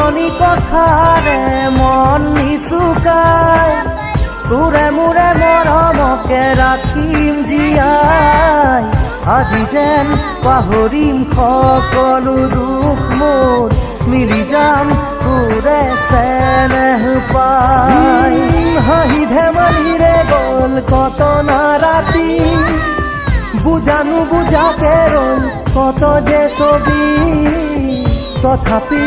পুৰণি কথাৰে মন নিচুকাই তোৰে মোৰে মৰমকে ৰাখিম জীয়াই আজি যেন পাহৰিম সকলো দুখ মোৰ মিলি যাম তোৰে চেনেহ পাই হাঁহি ধেমালিৰে গ'ল কত না ৰাতি বুজানো বুজাকে ৰ'ল কত যে ছবি তথাপি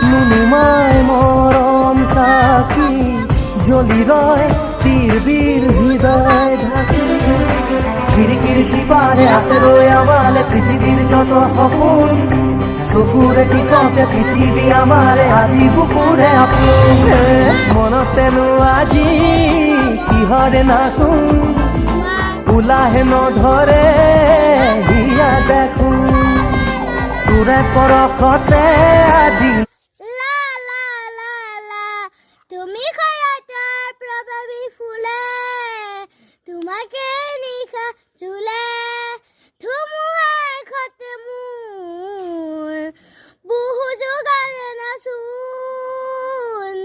নুনুমাই মৰম চাকি জ্বলি ৰয় তীৰ হৃদয় ঢাকি খিৰিকীৰ সিপাৰে আছে ৰৈ আমালে পৃথিৱীৰ যত সপোন চকুৰে টিকতে পৃথিৱী আমাৰে আজি বুকুৰে আপোন মনতেনো আজি কিহৰে নাচোন উলাহে নধৰে হিয়া দেখো তোৰে পৰশতে আজি তুমি খৰাতাৰ প্ৰভাৱী ফুলে তোমাকে নিশা চুলে ধুমুহাৰ খতে মোৰ বহু যোগাৰে নাচোন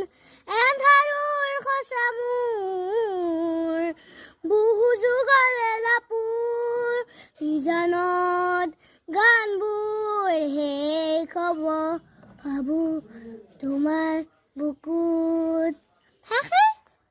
এন্ধাৰৰ খচা মোৰ বহু যোগাৰে নাপুৰ ইজানত গানবোৰ শেষ হ'ব ভাবো তোমাৰ বুকুত